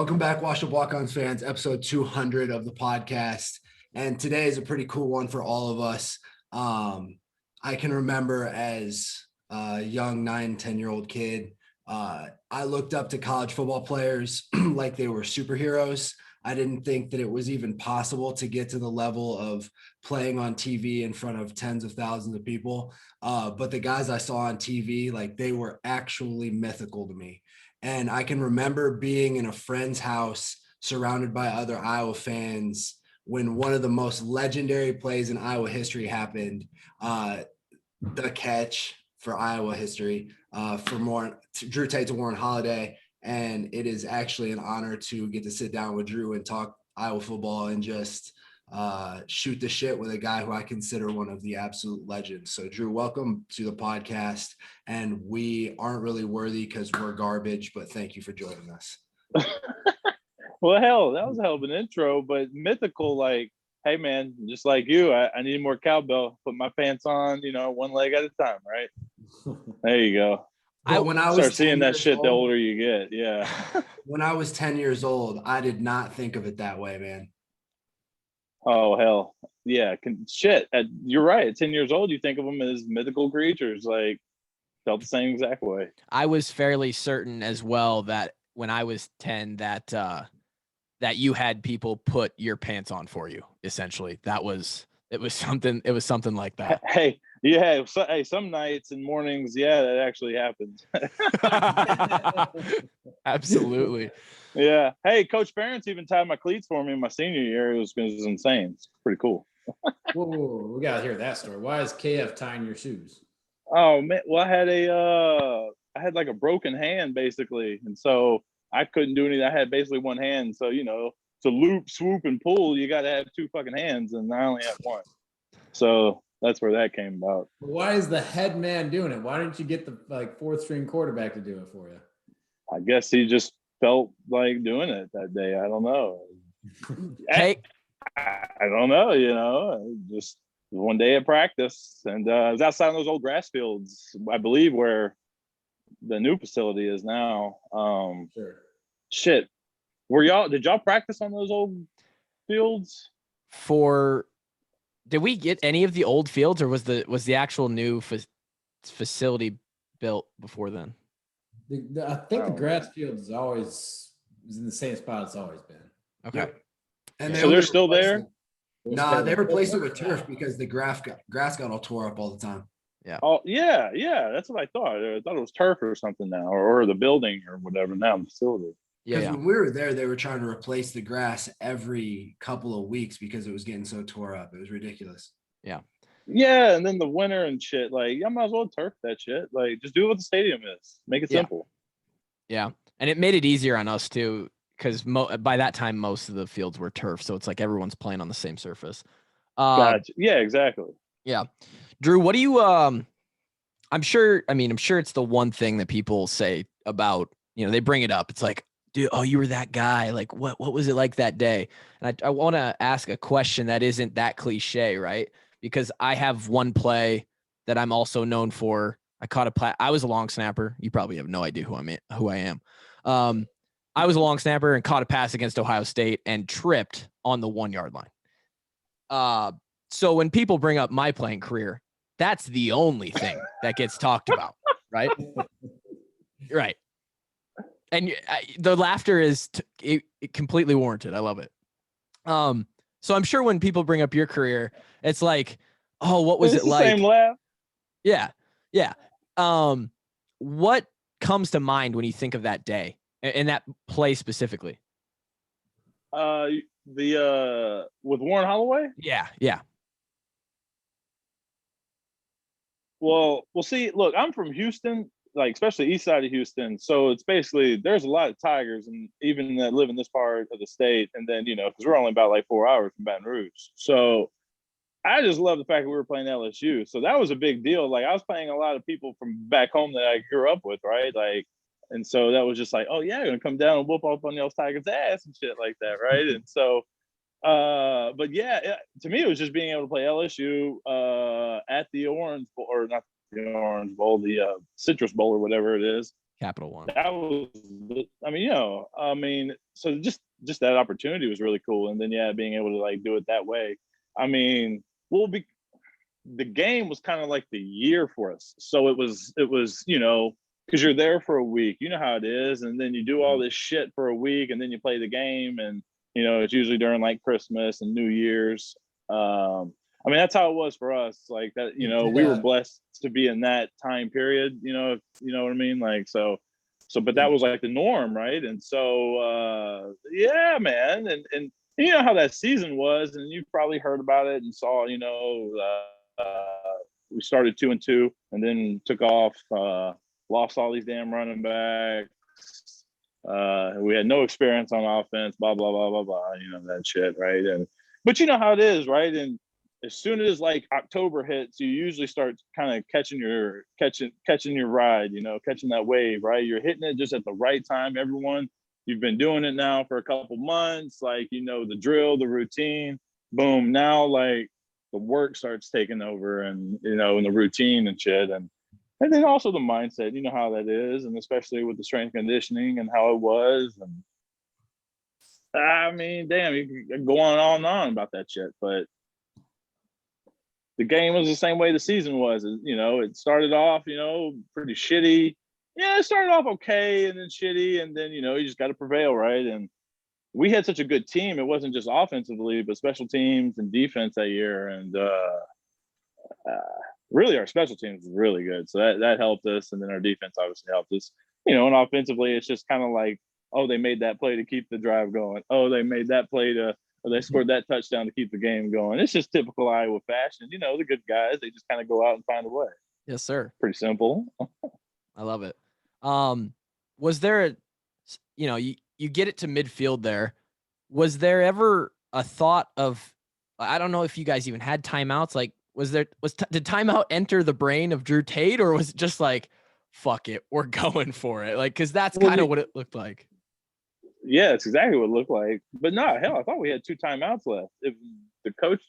Welcome back, Washed Up Walkons fans, episode 200 of the podcast. And today is a pretty cool one for all of us. I can remember as a young 9-10-year-old kid, I looked up to college football players like they were superheroes. I didn't think that it was even possible to get to the level of playing on TV in front of tens of thousands of people. But the guys I saw on TV, like they were actually mythical to me. And I can remember being in a friend's house surrounded by other Iowa fans when one of the most legendary plays in Iowa history happened, the catch for Iowa history for Drew Tate to Warren Holiday. And it is actually an honor to get to sit down with Drew and talk Iowa football and just shoot the shit with a guy who I consider one of the absolute legends. So Drew, welcome to the podcast. And we aren't really worthy because we're garbage, but thank you for joining us. Well, hell, that was a hell of an intro, but mythical, like, hey man, just like you, I need more cowbell, put my pants on, one leg at a time, right? There you go. When I was start seeing that shit old, the older you get. Yeah. When I was 10 years old, I did not think of it that way, man. Oh, hell. Yeah. You're right. At 10 years old, you think of them as mythical creatures, like felt the same exact way. I was fairly certain as well that when I was 10 that you had people put your pants on for you, essentially. It was something like that. Hey, yeah. Some nights and mornings, yeah, that actually happens. Absolutely. Yeah. Hey, Coach Ferentz even tied my cleats for me in my senior year. It was insane. It's pretty cool. Whoa, we gotta hear that story. Why is KF tying your shoes? Oh man, well, I had like a broken hand basically, and so I couldn't do anything. I had basically one hand, so to loop, swoop, and pull, you got to have two fucking hands, and I only have one. So that's where that came about. Why is the head man doing it? Why didn't you get the fourth string quarterback to do it for you? I guess he just felt like doing it that day. I don't know. Hey, I don't know. Just one day at practice, and it was outside of those old grass fields, I believe, where the new facility is now. Sure. Shit. Did y'all practice on those old fields? Did we get any of the old fields, or was the actual new facility built before then? I think the grass field is in the same spot it's always been. Okay. Yep. And so they're still there? No, they replaced it with turf because the grass got all tore up all the time. Yeah. Oh, yeah. That's what I thought. I thought it was turf or something now, or the building or whatever now, the facility. Because when we were there, they were trying to replace the grass every couple of weeks because it was getting so tore up. It was ridiculous. Yeah. Yeah, and then the winter and shit, like, I might as well turf that shit. Like, just do what the stadium is. Make it simple. Yeah, and it made it easier on us too, because by that time most of the fields were turf, so it's like everyone's playing on the same surface. Gotcha. Yeah, exactly. Yeah, Drew, what do you? I'm sure it's the one thing that people say about, they bring it up. It's like, dude, oh, you were that guy. Like, what was it like that day? And I want to ask a question that isn't that cliche, right? Because I have one play that I'm also known for. I was a long snapper. You probably have no idea who I am. I was a long snapper and caught a pass against Ohio State and tripped on the 1 yard line. So when people bring up my playing career, that's the only thing that gets talked about, right? Right. And the laughter is completely warranted. I love it. So I'm sure when people bring up your career, it's like, oh, what was it like? Same laugh. Yeah. Yeah. What comes to mind when you think of that day and that play specifically? With Warren Holloway? Yeah. Yeah. Well, see, look, I'm from Houston, like especially east side of Houston. So it's basically, there's a lot of Tigers and even that live in this part of the state. And then, because we're only about like 4 hours from Baton Rouge. So I just love the fact that we were playing LSU. So that was a big deal. Like I was playing a lot of people from back home that I grew up with, right? Like, and so that was just like, oh yeah, I'm gonna come down and whoop up on y'all's Tigers ass and shit like that, right? And so but yeah, to me it was just being able to play LSU at the Orange Bowl, or not the Orange Bowl, the Citrus Bowl or whatever it is. Capital One. That was, so just that opportunity was really cool. And then, yeah, being able to like do it that way. I mean, the game was kind of like the year for us. So it was, because you're there for a week, you know how it is. And then you do all this shit for a week and then you play the game. And, it's usually during like Christmas and New Year's. That's how it was for us. Like that, we were blessed to be in that time period, if you know what I mean? Like, but that was like the norm. Right. And so, yeah, man. And you know how that season was, and you probably heard about it and saw, we started 2-2 and then took off, lost all these damn running backs. We had no experience on offense, blah, blah, blah, blah, blah, that shit. Right. But you know how it is. Right. And as soon as like October hits, you usually start kind of catching your ride, catching that wave, right? You're hitting it just at the right time. You've been doing it now for a couple months, like, the drill, the routine, boom. Now, like the work starts taking over and, and the routine and shit. And then also the mindset, you know how that is. And especially with the strength conditioning and how it was. And I mean, damn, you can go on and on about that shit, but the game was the same way the season was. It started off, pretty shitty. Yeah, it started off okay and then shitty. And then, you just got to prevail, right? And we had such a good team. It wasn't just offensively, but special teams and defense that year. And really our special teams was really good. So that helped us. And then our defense obviously helped us. And offensively, it's just kind of like, oh, they made that play to keep the drive going. Oh, they made that play or they scored that touchdown to keep the game going. It's just typical Iowa fashion. The good guys, they just kind of go out and find a way. Yes, sir. Pretty simple. I love it. Was there you get it to midfield there. Was there ever a thought of, I don't know if you guys even had timeouts. Like, did timeout enter the brain of Drew Tate, or was it just like, fuck it, we're going for it? Like, cause that's kind of what it looked like. Yeah, it's exactly what it looked like. But no, hell, I thought we had 2 timeouts left. If the coach,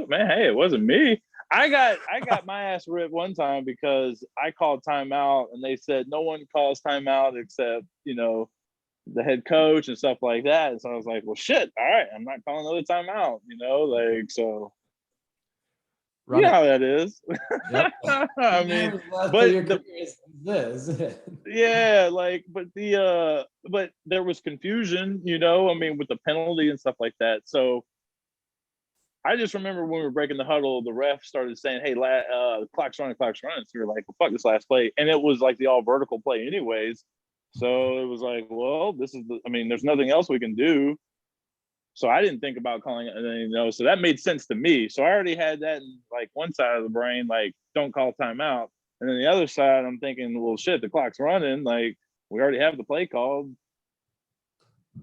man, hey, it wasn't me. I got my ass ripped one time because I called timeout and they said no one calls timeout except, the head coach and stuff like that. And so I was like, well, shit, all right, I'm not calling another timeout, so. You know how that is. Yep. I mean, yeah, like, but there was confusion, with the penalty and stuff like that. So I just remember when we were breaking the huddle, the ref started saying, "Hey, the clock's running." So we were like, "Well, fuck this last play," and it was like the all vertical play, anyways. So it was like, well, there's nothing else we can do. So I didn't think about calling it, so that made sense to me. So I already had that in like one side of the brain, like, don't call timeout. And then the other side, I'm thinking, well, shit, the clock's running. Like, we already have the play called.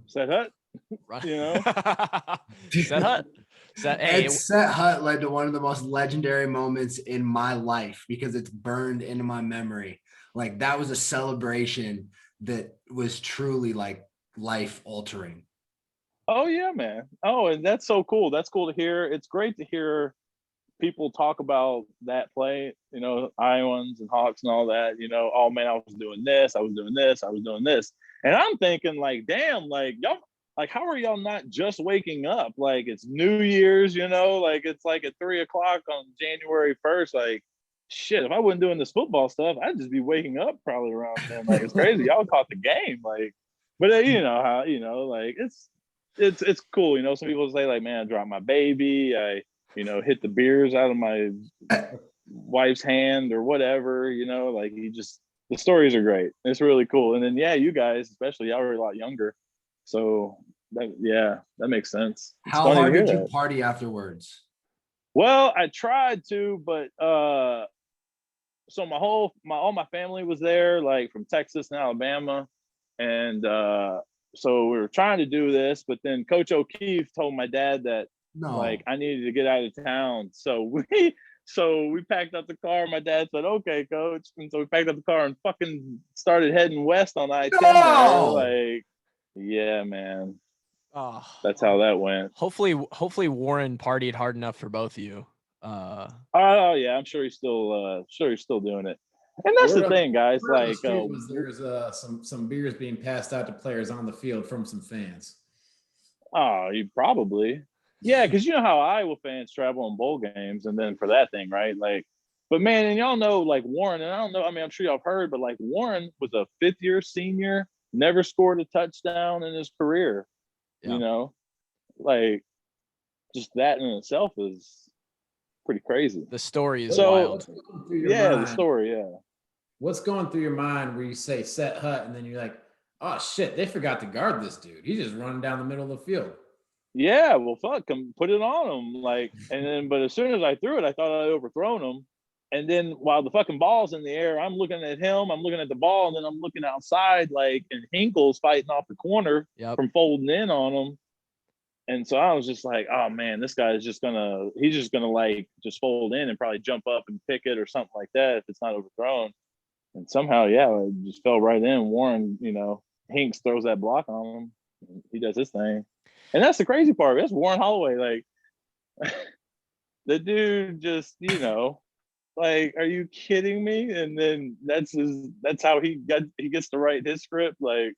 Set hut, Set hut. Set hut led to one of the most legendary moments in my life because it's burned into my memory. Like, that was a celebration that was truly like life altering. Oh yeah, man. Oh, and that's so cool. That's cool to hear. It's great to hear people talk about that play, Iowans and Hawks and all that, oh man, I was doing this, I was doing this, I was doing this. And I'm thinking like, damn, like y'all, like, how are y'all not just waking up? Like, it's New Year's, like it's like at 3:00 on January 1st. Like, shit, if I wasn't doing this football stuff, I'd just be waking up probably around then. Like, it's crazy. Y'all caught the game. Like, but you know how, like it's cool. Some people say like, man, I dropped my baby. I, hit the beers out of my wife's hand or whatever, like the stories are great. It's really cool. And then, yeah, you guys, especially y'all were a lot younger. So that makes sense. It's How hard did you party afterwards? Well, I tried to, but so all my family was there, like from Texas and Alabama. And so we were trying to do this, but then Coach O'Keefe told my dad that like I needed to get out of town. So we packed up the car. My dad said, "Okay, Coach." And so we packed up the car and fucking started heading west on I-10. Like, yeah, man. Oh, that's how that went. Hopefully Warren partied hard enough for both of you. Oh yeah, I'm sure he's still doing it. And that's the thing, guys. Like, there's some beers being passed out to players on the field from some fans. oh, you probably, yeah, because you know how Iowa fans travel in bowl games, and then for that thing, right? Like, but man, and y'all know, like Warren, and I don't know. I mean, I'm sure y'all have heard, but like Warren was a fifth-year senior, never scored a touchdown in his career. Yeah. You know, like just that in itself is pretty crazy. The story is So, wild. The story, yeah. What's going through your mind where you say set hut and then you're like, oh shit, they forgot to guard this dude. He's just running down the middle of the field. Yeah, well, fuck, put it on him. Like, and then, but as soon as I threw it, I thought I'd overthrown him. And then while the fucking ball's in the air, I'm looking at him, I'm looking at the ball, and then I'm looking outside, like, and Hinkle's fighting off the corner from folding in on him. And so I was just like, oh man, this guy is he's just gonna like just fold in and probably jump up and pick it or something like that if it's not overthrown. And somehow, it just fell right in. Warren, Hinks throws that block on him. He does his thing. And that's the crazy part. That's Warren Holloway. Like the dude just, like, are you kidding me? And then that's how he gets to write his script. Like,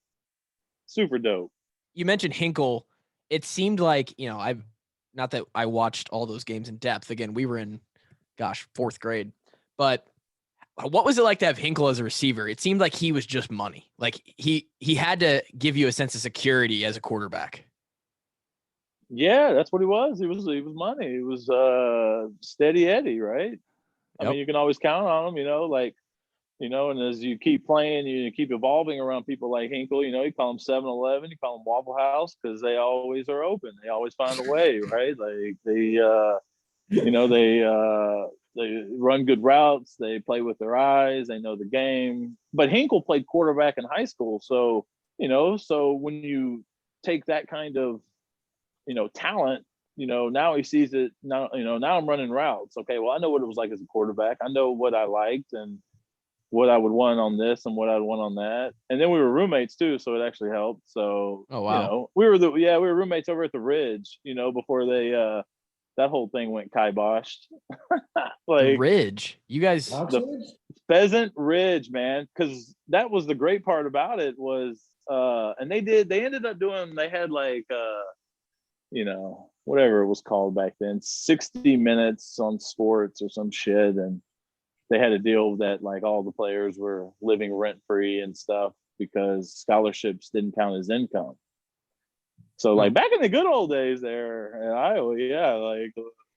super dope. You mentioned Hinkle. It seemed like, I've not that I watched all those games in depth. Again, we were in, fourth grade. But what was it like to have Hinkle as a receiver? It seemed like he was just money. Like he had to give you a sense of security as a quarterback. Yeah, that's what he was. He was money. He was steady Eddie, right? Yep. I mean, you can always count on him, and as you keep playing, you keep evolving around people like Hinkle, you call them 7-Eleven, you call them Waffle House, because they always are open. They always find a way, right? Like they run good routes. They play with their eyes. They know the game. But Hinkle played quarterback in high school. So, so when you take that kind of, talent, now he sees it now, now I'm running routes. Okay, well, I know what it was like as a quarterback. I know what I liked and what I would want on this and what I'd want on that. And then we were roommates too, so it actually helped. So, oh, wow. We were roommates over at the Ridge, before they that whole thing went kiboshed. Like the Ridge, you guys, the Pheasant Ridge, man, because that was the great part about it was, and they ended up doing, they had like, whatever it was called back then, 60 minutes on sports or some shit, and they had a deal that like all the players were living rent free and stuff because scholarships didn't count as income. So like back in the good old days there in Iowa, like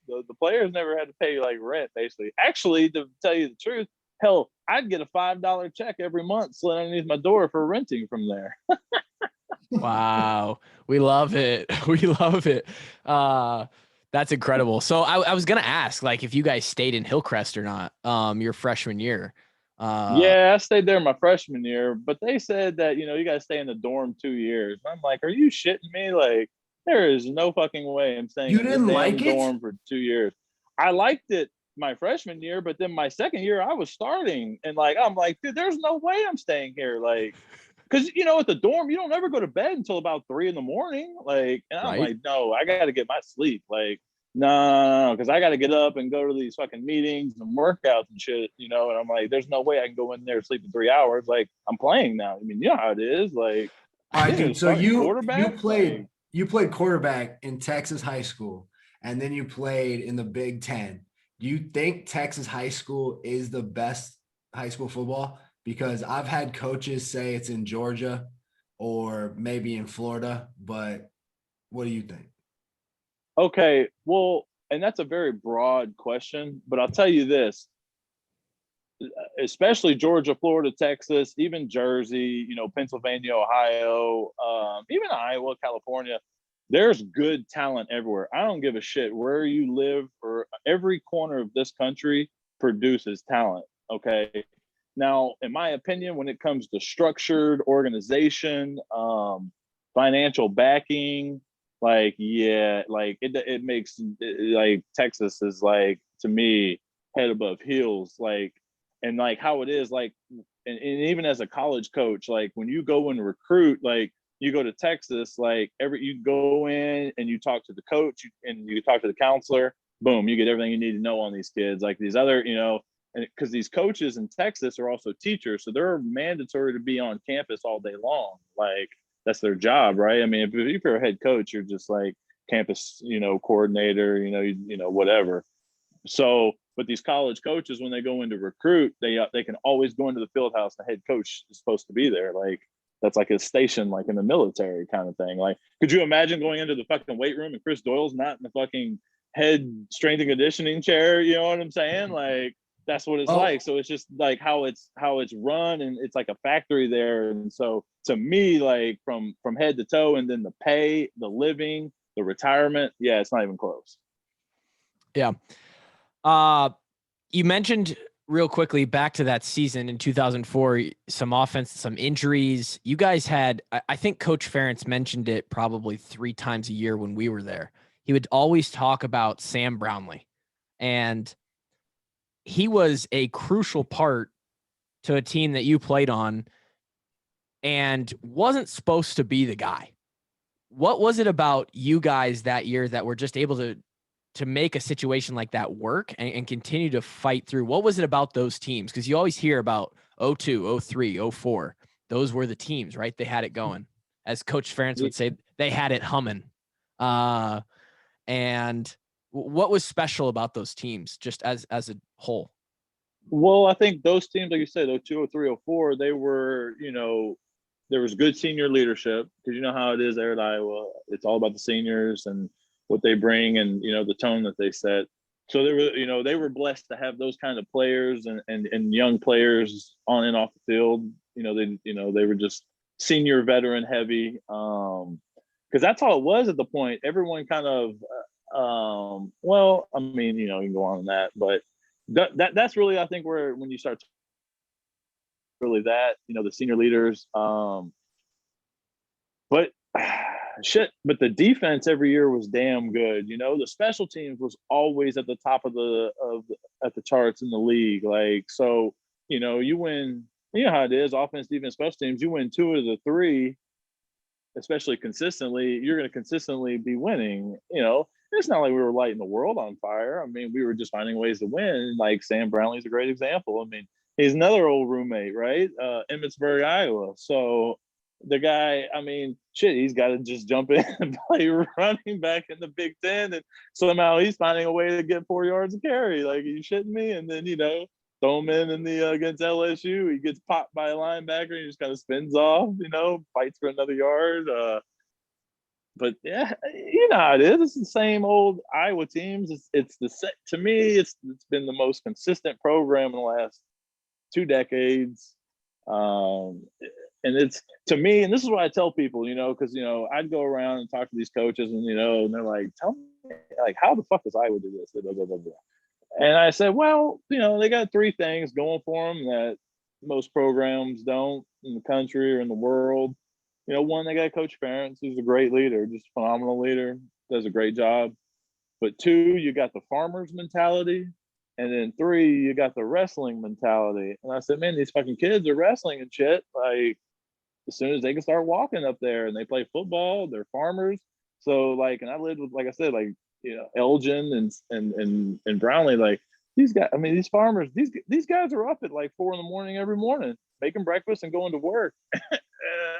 the players never had to pay like rent basically. Actually, to tell you the truth, hell, I'd get a $5 check every month slid underneath my door for renting from there. Wow. We love it. We love it. That's incredible. So I was going to ask, like, if you guys stayed in Hillcrest or not, your freshman year. Yeah, I stayed there my freshman year, but they said that, you got to stay in the dorm 2 years. I'm like, are you shitting me? Like, there is no fucking way I'm staying you in didn't the like it? dorm for 2 years. I liked it my freshman year, but then my second year I was starting, and like, I'm like, dude, there's no way I'm staying here. Like, because at the dorm, you don't ever go to bed until about 3 a.m. Like, and I'm like, no, I got to get my sleep. Like, no, because I got to get up and go to these fucking meetings and workouts and shit, and I'm like, there's no way I can go in there sleep in 3 hours. Like, I'm playing now. I mean, you know how it is. Like, all right, dude. So you played quarterback in Texas high school, and then you played in the Big Ten. Do you think Texas high school is the best high school football? Because I've had coaches say it's in Georgia or maybe in Florida, but what do you think? Okay, well, and that's a very broad question, but I'll tell you this, especially Georgia, Florida, Texas, even Jersey, Pennsylvania, Ohio, even Iowa, California, there's good talent everywhere. I don't give a shit where you live, or every corner of this country produces talent, okay? Now, in my opinion, when it comes to structured organization, financial backing, like, yeah, like it makes like Texas is like, to me, head above heels, like, and like how it is, like, and even as a college coach, like when you go and recruit, like you go to Texas, like you go in and you talk to the coach and you talk to the counselor, boom, you get everything you need to know on these kids. Like these other, and because these coaches in Texas are also teachers, so they're mandatory to be on campus all day long. Like that's their job, right? I mean, if you're a head coach, you're just like campus, coordinator, whatever. So, but these college coaches, when they go into recruit, they can always go into the field house. The head coach is supposed to be there. Like that's like a station, like in the military kind of thing. Like, could you imagine going into the fucking weight room and Chris Doyle's not in the fucking head strength and conditioning chair? You know what I'm saying? Like that's what it's like. So it's just like how it's run, and it's like a factory there. And so to me, like from head to toe, and then the pay, the living, the retirement, yeah, it's not even close. Yeah. You mentioned real quickly back to that season in 2004, some offense, some injuries. You guys had, I think Coach Ferentz mentioned it probably 3 times a year when we were there. He would always talk about Sam Brownlee, and he was a crucial part to a team that you played on and wasn't supposed to be the guy. What was it about you guys that year that were just able to make a situation like that work and continue to fight through? What was it about those teams? Because you always hear about 02, 03, 04. Those were the teams, right? They had it going. As Coach Ferentz would say, they had it humming. And what was special about those teams just as a whole? Well, I think those teams, like you said, 02, 03, 04, they were, there was good senior leadership, because you know how it is there at Iowa. It's all about the seniors and what they bring, and the tone that they set. So they were blessed to have those kind of players and young players on and off the field. They were just senior veteran heavy, because that's all it was at the point. Everyone kind of well, I mean, you can go on that, but that's really, I think, where when you start really that, the senior leaders, but shit, but the defense every year was damn good. The special teams was always at the top of the charts in the league. Like, so, you win, how it is, offense, defense, special teams, you win 2 of the 3, especially consistently, you're going to consistently be winning. It's not like we were lighting the world on fire. I mean, we were just finding ways to win. Like Sam Brownlee's a great example. I mean, he's another old roommate, right? Emmitsburg, Iowa. So the guy, I mean, shit, he's got to just jump in and play running back in the Big Ten, and somehow he's finding a way to get 4 yards of carry. Like, are you shitting me? And then, throw him in the against LSU, he gets popped by a linebacker, and he just kind of spins off, fights for another yard. But yeah, how it is. It's the same old Iowa teams. To me, it's been the most consistent program in the last 2 decades. And it's, to me, and this is what I tell people, because I'd go around and talk to these coaches, and and they're like, tell me, like, how the fuck does Iowa do this? Blah, blah, blah, blah. And I said, well, they got 3 things going for them that most programs don't in the country or in the world. One, they got Coach Ferentz, who's a great leader, just a phenomenal leader, does a great job. But 2, you got the farmers mentality. And then 3, you got the wrestling mentality. And I said, man, these fucking kids are wrestling and shit. Like, as soon as they can start walking up there and they play football, they're farmers. So, like, and I lived with, like I said, like, Elgin and Brownlee, like, these guys, I mean, these farmers, these guys are up at like 4 a.m. every morning, making breakfast and going to work.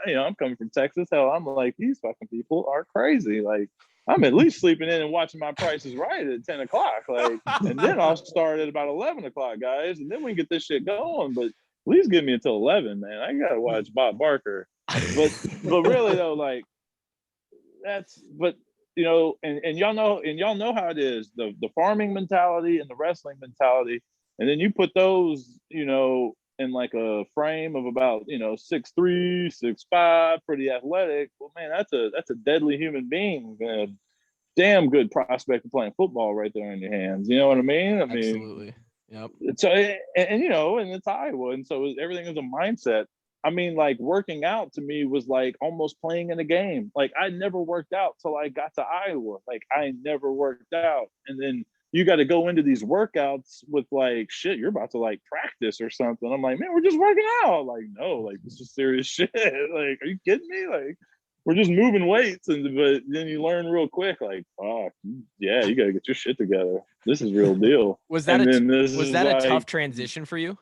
I'm coming from Texas. Hell, I'm like, these fucking people are crazy. Like, I'm at least sleeping in and watching my Price is Right at 10 o'clock. Like, and then I'll start at about 11 o'clock, guys. And then we can get this shit going. But at least give me until 11, man. I got to watch Bob Barker. But really, though, like, and y'all know how it is, the farming mentality and the wrestling mentality. And then you put those, in like a frame of about 6'3", 6'5", pretty athletic. Well, man, that's a deadly human being. Damn good prospect of playing football right there in your hands. You know what I mean? Absolutely. Yep. So and it's Iowa, and so everything is a mindset. I mean, like, working out to me was like almost playing in a game. Like, I never worked out till I got to Iowa. Like, I never worked out, and then you got to go into these workouts with like, shit, you're about to like practice or something. I'm like, man, we're just working out. Like, no, like, this is serious shit. Like, are you kidding me? Like, we're just moving weights, but then you learn real quick, like, oh yeah, you gotta get your shit together. This is real deal. Was that a like, tough transition for you?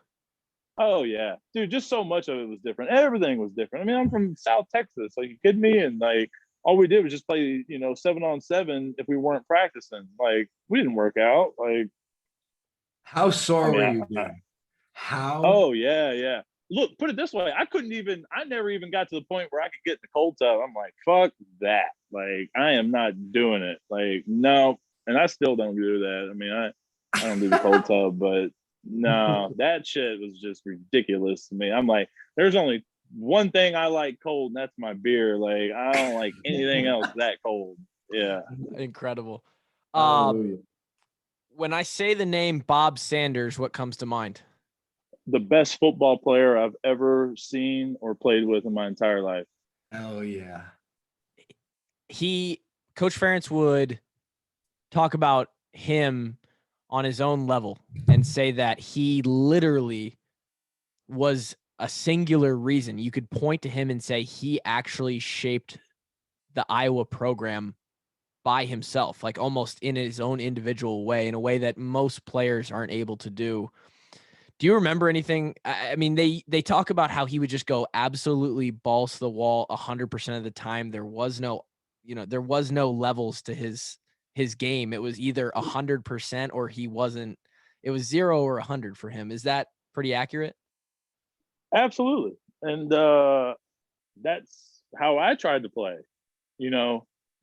Oh yeah, dude, just so much of it was different. Everything was different. I mean, I'm from South Texas. Like, you kidding me? And like, all we did was just play, 7-on-7 if we weren't practicing. Like, we didn't work out. Like, How sore I mean, were you, dude? How? oh yeah. Look, put it this way, I never even got to the point where I could get in the cold tub. I'm like, fuck that. Like, I am not doing it. Like, no. And I still don't do that. I mean, I don't do the cold tub, but no, that shit was just ridiculous to me. I'm like, there's only one thing I like cold, and that's my beer. Like, I don't like anything else that cold. Yeah. Incredible. Hallelujah. When I say the name Bob Sanders, what comes to mind? The best football player I've ever seen or played with in my entire life. Oh yeah. Coach Ferentz would talk about him on his own level and say that he literally was a singular reason. You could point to him and say he actually shaped the Iowa program by himself, like almost in his own individual way, in a way that most players aren't able to do. Do you remember anything? I mean, they talk about how he would just go absolutely balls to the wall 100% of the time. There was no levels to his game. It was either 100% or he wasn't. It was 0 or 100 for him. Is that pretty accurate? Absolutely. And that's how I tried to play,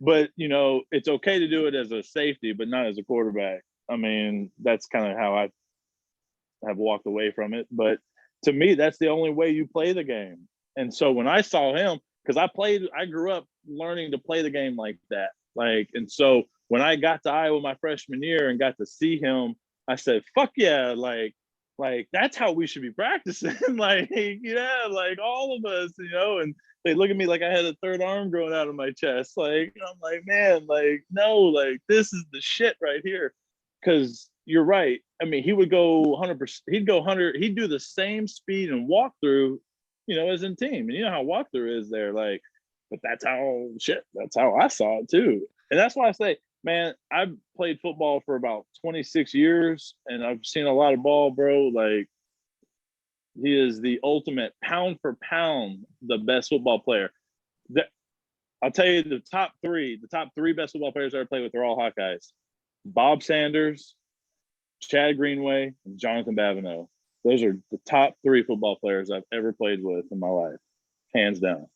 but it's okay to do it as a safety, but not as a quarterback. I mean, that's kind of how I have walked away from it. But to me, that's the only way you play the game. And so when I saw him, because I grew up learning to play the game like that. And so when I got to Iowa my freshman year and got to see him, I said, fuck yeah, like that's how we should be practicing. Like all of us, and they look at me like I had a third arm growing out of my chest. Like, I'm like, man, like, no, like, this is the shit right here. Because you're right. I mean, he would go 100%. He'd go 100. He'd do the same speed and walk through, as in team. And you know how walk through is there. Like, but that's how I saw it too. And that's why I say, man, I've played football for about 26 years and I've seen a lot of ball, bro. Like, he is the ultimate pound for pound, the best football player. I'll tell you the top three best football players I ever played with are all Hawkeyes. Bob Sanders, Chad Greenway, and Jonathan Babineau. Those are the top 3 football players I've ever played with in my life, hands down.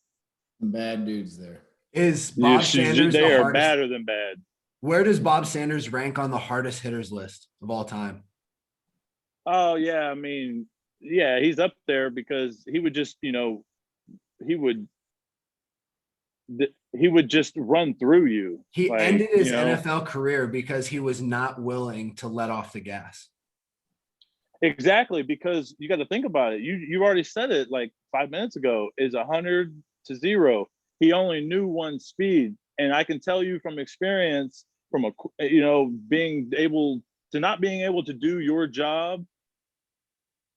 Some bad dudes there. Is Bob Sanders they the are hardest? badder than bad. Where does Bob Sanders rank on the hardest hitters list of all time? Oh yeah, I mean, yeah, he's up there because he would just, he would just run through you. He ended his NFL career because he was not willing to let off the gas. Exactly, because you got to think about it. You already said it like 5 minutes ago. Is 100 to 0. He only knew one speed, and I can tell you from experience, from being able to do your job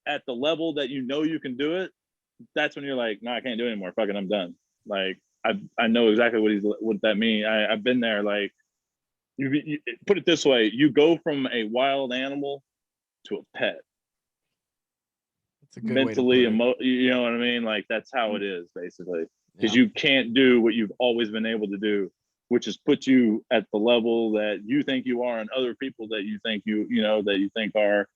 at the level that you can do it. That's when you're like, no, I can't do it anymore. Fucking, I'm done. Like, I know exactly what that means. I've been there. Like, you put it this way: you go from a wild animal to a pet. It's a good mentally, way to put it. you know what I mean? Like, that's how it is basically, because you can't do what you've always been able to do, which is put you at the level that you think you are and other people that you think that you think are,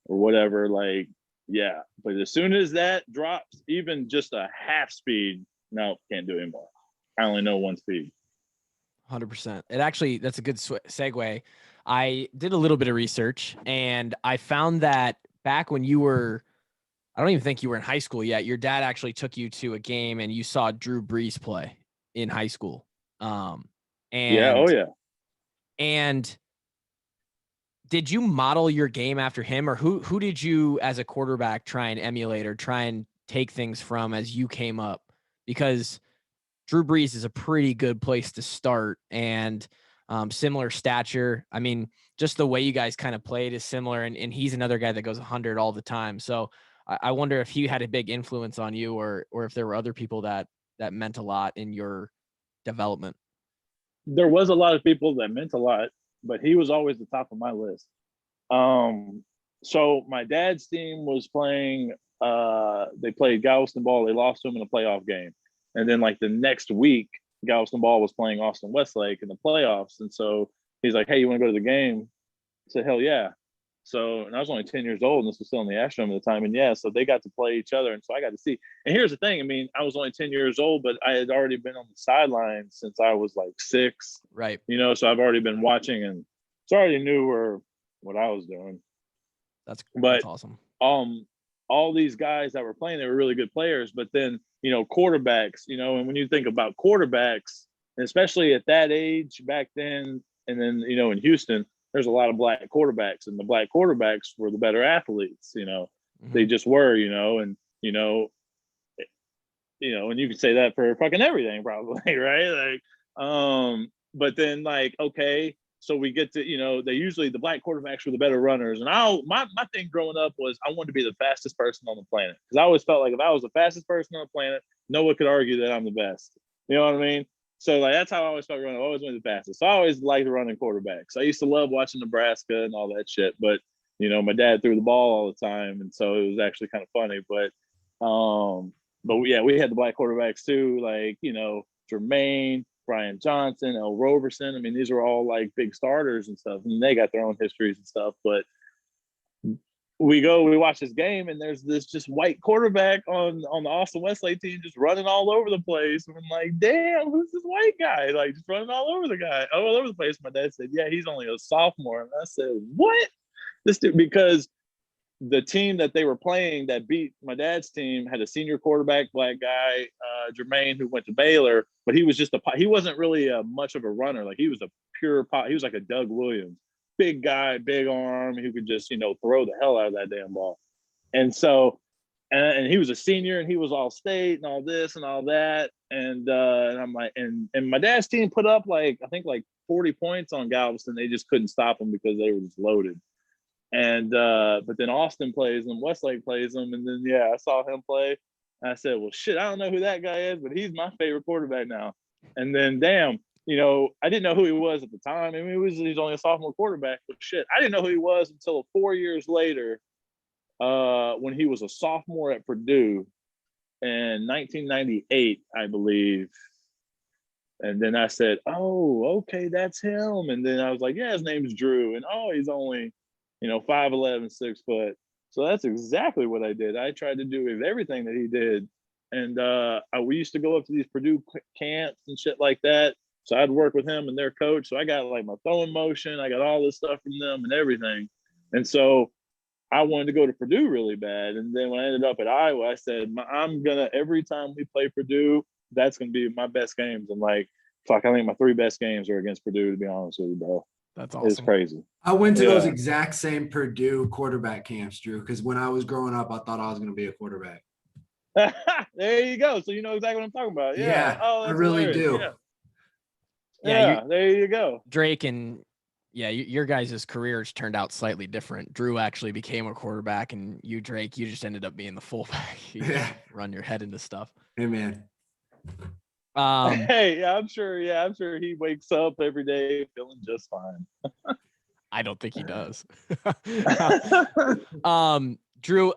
or whatever. Like, yeah. But as soon as that drops, even just a half speed, no, can't do anymore. I only know one speed. 100%. That's a good segue. I did a little bit of research and I found that back when I don't even think you were in high school yet. Your dad actually took you to a game and you saw Drew Brees play in high school. And did you model your game after him, or who did you as a quarterback try and emulate or try and take things from as you came up? Because Drew Brees is a pretty good place to start, and similar stature. I mean, just the way you guys kind of played is similar, and he's another guy that goes 100 all the time. So I wonder if he had a big influence on you, or if there were other people that meant a lot in your development? There was a lot of people that meant a lot, but he was always the top of my list. So my dad's team was playing. They played Galveston Ball. They lost to him in a playoff game, and then like the next week, Galveston Ball was playing Austin Westlake in the playoffs, and so he's like, "Hey, you want to go to the game?" I said, "Hell yeah!" So, and I was only 10 years old, and this was still in the Astrodome at the time, and yeah, so they got to play each other, and so I got to see. And here's the thing: I mean, I was only 10 years old, but I had already been on the sidelines since I was like 6. Right. So I've already been watching, and so I already knew what I was doing. That's But awesome. all these guys that were playing, they were really good players. But then, quarterbacks, and when you think about quarterbacks, and especially at that age back then, and then, in Houston, there's a lot of black quarterbacks, and the black quarterbacks were the better athletes, they just were, and, and you could say that for fucking everything probably, right? Like, but then like, okay, so we get to, the black quarterbacks were the better runners. And my thing growing up was I wanted to be the fastest person on the planet. Because I always felt like if I was the fastest person on the planet, no one could argue that I'm the best. You know what I mean? So like that's how I always felt growing up. I always wanted the fastest. So I always liked running quarterbacks. I used to love watching Nebraska and all that shit. But my dad threw the ball all the time, and so it was actually kind of funny. But yeah, we had the black quarterbacks too, like Jermaine, Brian Johnson, El Roberson. I mean, these were all like big starters and stuff, and they got their own histories and stuff. But we watch this game, and there's this just white quarterback on the Austin Westlake team just running all over the place. And I'm like, damn, who's this white guy? Like just running all over the place. My dad said, yeah, he's only a sophomore. And I said, what? This dude, because the team that they were playing that beat my dad's team had a senior quarterback, black guy, Jermaine, who went to Baylor, but he was he wasn't really much of a runner. Like he was he was like a Doug Williams, big guy, big arm, who could just, throw the hell out of that damn ball. And so, and he was a senior, and he was all state and all this and all that. And I'm like, and my dad's team put up I think 40 points on Galveston. They just couldn't stop them because they were just loaded. And but then Austin plays them, Westlake plays them, and then yeah, I saw him play. And I said, well, shit, I don't know who that guy is, but he's my favorite quarterback now. And then damn, I didn't know who he was at the time. I mean, he's only a sophomore quarterback, but shit, I didn't know who he was until 4 years later, when he was a sophomore at Purdue in 1998, I believe. And then I said, oh, okay, that's him. And then I was like, yeah, his name's Drew, and oh, he's only 5'11", 6 foot. So that's exactly what I did. I tried to do everything that he did. And we used to go up to these Purdue camps and shit like that. So I'd work with him and their coach. So I got like my throwing motion. I got all this stuff from them and everything. And so I wanted to go to Purdue really bad. And then when I ended up at Iowa, I said, every time we play Purdue, that's going to be my best games. And like, fuck, I think my 3 best games are against Purdue, to be honest with you, bro. That's awesome. It's crazy. I went to those exact same Purdue quarterback camps, Drew, because when I was growing up, I thought I was going to be a quarterback. There you go. So you know exactly what I'm talking about. Yeah. Oh, I really do. Yeah, there you go. Drake and your guys' careers turned out slightly different. Drew actually became a quarterback, and you, Drake, you just ended up being the fullback. You run your head into stuff. Hey, man. Hey, I'm sure he wakes up every day feeling just fine. I don't think he does. Drew,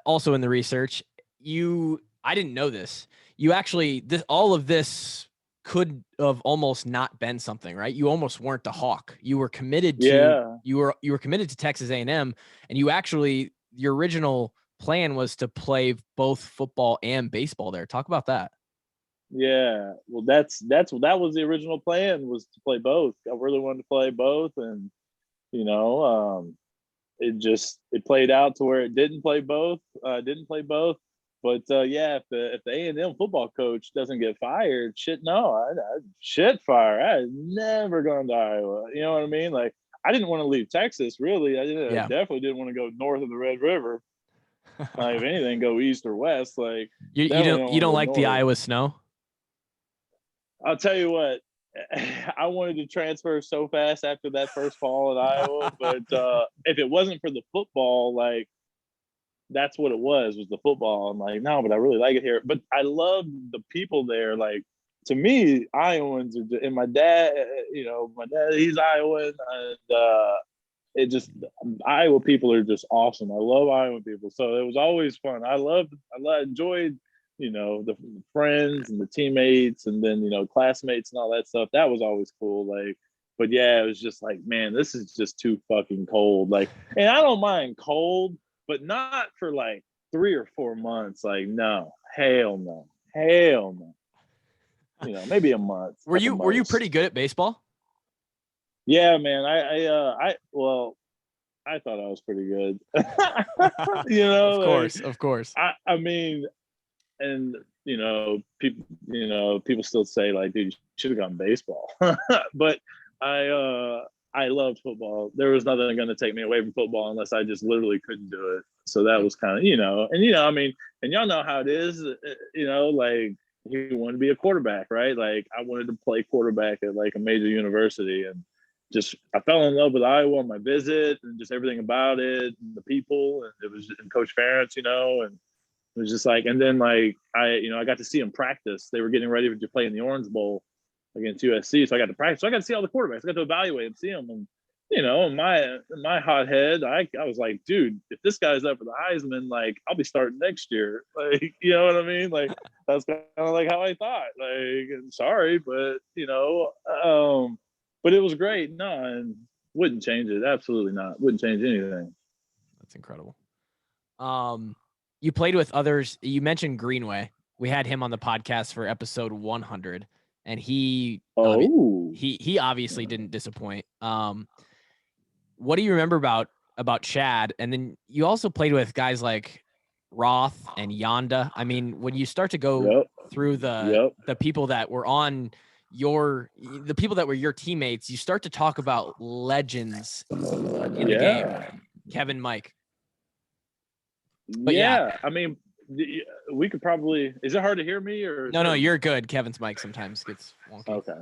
also in the research, I didn't know this. You actually, all of this could have almost not been something, right? You almost weren't a Hawk. You were committed to you were committed to Texas A&M, and you actually, your original plan was to play both football and baseball there. Talk about that. Yeah, well, that was the original plan, was to play both. I really wanted to play both, and it played out to where it didn't play both. But if the A&M football coach doesn't get fired, I'd fire. I had never gone to Iowa. You know what I mean? Like, I didn't want to leave Texas, really. I definitely didn't want to go north of the Red River. Like, if anything, go east or west. Like, you don't like the Iowa snow? I'll tell you what, I wanted to transfer so fast after that first fall at Iowa, but if it wasn't for the football, like, that's what it was the football. I'm like, no, but I really like it here. But I love the people there. Like, to me, Iowans are just, and my dad, he's Iowan, and it just Iowa people are just awesome. I love Iowa people, so it was always fun. I enjoyed, the friends and the teammates, and then classmates and all that stuff. That was always cool. Like, but yeah, it was just like, man, this is just too fucking cold. Like, and I don't mind cold, but not for like 3 or 4 months. Like, no, hell no, hell no. Maybe a month. Were you pretty good at baseball? Yeah, man. I thought I was pretty good. Of course. I mean, and people still say like, dude, you should have gone baseball. But I loved football. There was nothing going to take me away from football unless I just literally couldn't do it. So that was kind of, I mean, and y'all know how it is, like he wanted to be a quarterback, right? Like I wanted to play quarterback at like a major university, and just I fell in love with Iowa on my visit and just everything about it and the people, and it was and Coach Ferentz, and it was just like, and then like I got to see him practice. They were getting ready to play in the Orange Bowl against USC, so I got to practice. So I got to see all the quarterbacks. I got to evaluate and see them, and in my hot head, I was like, dude, if this guy's up for the Heisman, like I'll be starting next year. Like, you know what I mean? Like that's kind of like how I thought. Like, sorry, but but it was great. No, and wouldn't change it. Absolutely not. Wouldn't change anything. That's incredible. You played with others. You mentioned Greenway. We had him on the podcast for episode 100, and he obviously didn't disappoint. What do you remember about Chad? And then you also played with guys like Roth and Yonda. I mean, when you start to go through the people that were on the people that were your teammates, you start to talk about legends in the game. Kevin, Mike. But yeah, I mean, we could probably. Is it hard to hear me or? No, you're good. Kevin's mic sometimes gets wonky. Okay.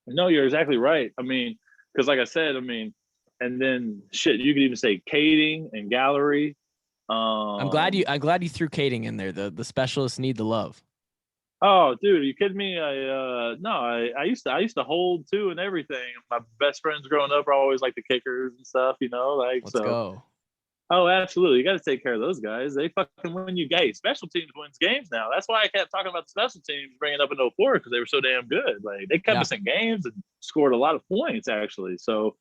No, you're exactly right. I mean, because like I said, and then shit, you could even say cating and gallery. I'm glad you threw cating in there. The specialists need the love. Oh, dude, are you kidding me? I used to hold too and everything. My best friends growing up are always like the kickers and stuff, like. Let's go. Oh, absolutely. You got to take care of those guys. They fucking win you games. Special teams wins games now. That's why I kept talking about the special teams bringing up in 04 because they were so damn good. Like they kept us in games and scored a lot of points actually. So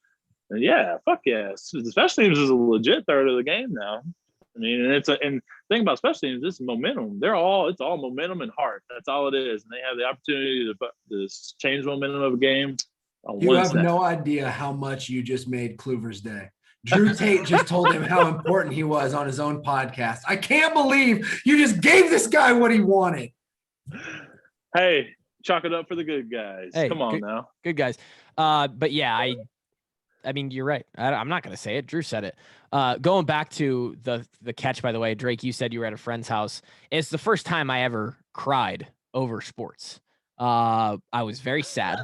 yeah, fuck yes. The special teams is a legit third of the game now. I mean, and the thing about special teams, this is momentum. It's all momentum and heart. That's all it is. And they have the opportunity to change the momentum of a game. You have no idea how much you just made Kluver's day. Drew Tate just told him how important he was on his own podcast. I can't believe you just gave this guy what he wanted. Hey, chalk it up for the good guys. Hey, come on now. Good guys. But yeah, I mean, you're right. I'm not going to say it. Drew said it. Going back to the catch, by the way, Drake, you said you were at a friend's house. It's the first time I ever cried over sports. I was very sad.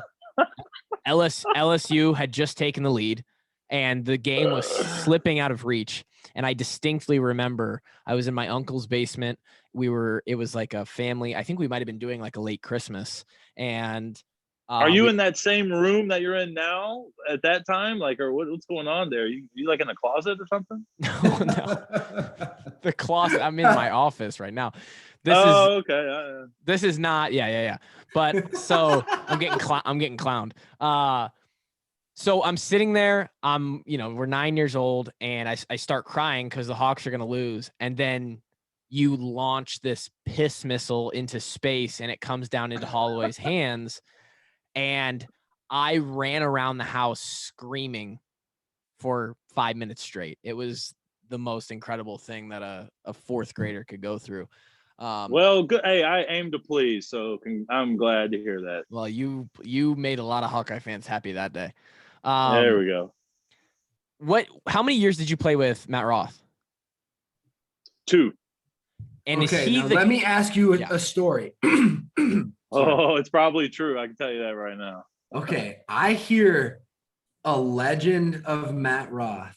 LSU had just taken the lead, and the game was slipping out of reach. And I distinctly remember I was in my uncle's basement. It was like a family. I think we might've been doing like a late Christmas. And are you in that same room that you're in now at that time? Like, or what's going on there? You like in a closet or something? No. The closet. I'm in my office right now. Okay. This is not. Yeah. But so I'm getting clowned. So I'm sitting there, we're 9 years old, and I start crying because the Hawks are going to lose. And then you launch this piss missile into space, and it comes down into Holloway's hands. And I ran around the house screaming for 5 minutes straight. It was the most incredible thing that a fourth grader could go through. Well, good. Hey, I aim to please, so I'm glad to hear that. Well, you made a lot of Hawkeye fans happy that day. There we go. How many years did you play with Matt Roth? 2. And okay, let me ask you a story. Oh, it's probably true. I can tell you that right now. Okay, I hear a legend of Matt Roth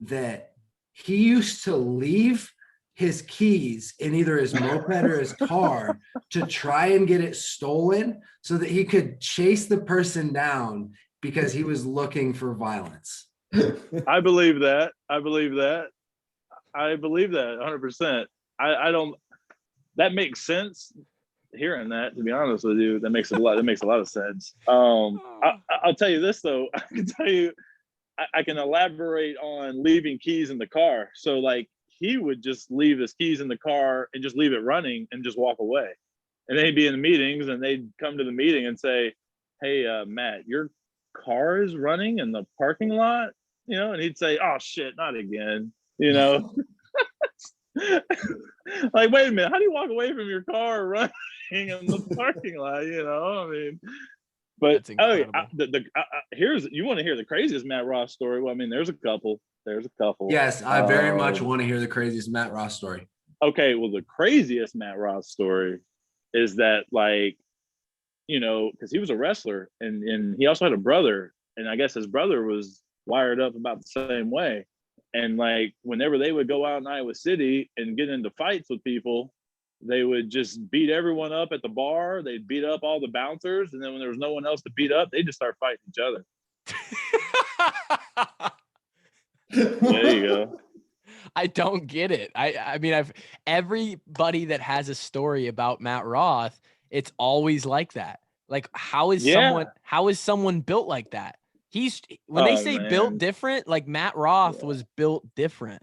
that he used to leave his keys in either his moped or his car to try and get it stolen so that he could chase the person down because he was looking for violence. I believe that. I believe that 100%. I don't, that makes sense hearing that, to be honest with you. That makes a lot of sense. I'll tell you this though. I can tell you, I can elaborate on leaving keys in the car. So like he would just leave his keys in the car and just leave it running and just walk away. And they'd be in the meetings and they'd come to the meeting and say, hey, Matt, your car is running in the parking lot, you know? And he'd say, oh shit, not again, you know? Like, wait a minute, how do you walk away from your car running in the parking lot, you know? I mean, but here's, you want to hear the craziest Matt Roth story? Well, I mean, there's a couple. Yes, I very much want to hear the craziest Matt Roth story. Okay, well, the craziest Matt Roth story is that, like, you know, because he was a wrestler and he also had a brother, and I guess his brother was wired up about the same way. And like, whenever they would go out in Iowa City and get into fights with people, they would just beat everyone up at the bar. They'd beat up all the bouncers. And then when there was no one else to beat up, they just start fighting each other. There you go. I don't get it. I mean, everybody that has a story about Matt Roth, it's always like that. Like, how is someone built like that? When they say built different, like Matt Roth was built different.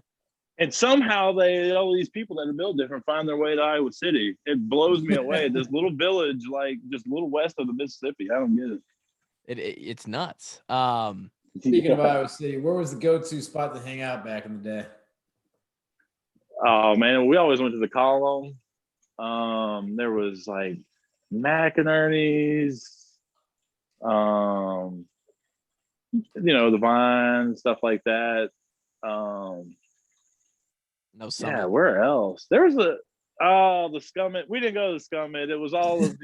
And somehow all these people that are built different find their way to Iowa City. It blows me away. This little village, like just a little west of the Mississippi. I don't get it. It's nuts. Speaking of Iowa City, where was the go-to spot to hang out back in the day? Oh man, we always went to the Column. There was like McInerney's, you know, the Vine, stuff like that. No Summit. Yeah, where else? There was the Scummit. We didn't go to the Scummit. It was all of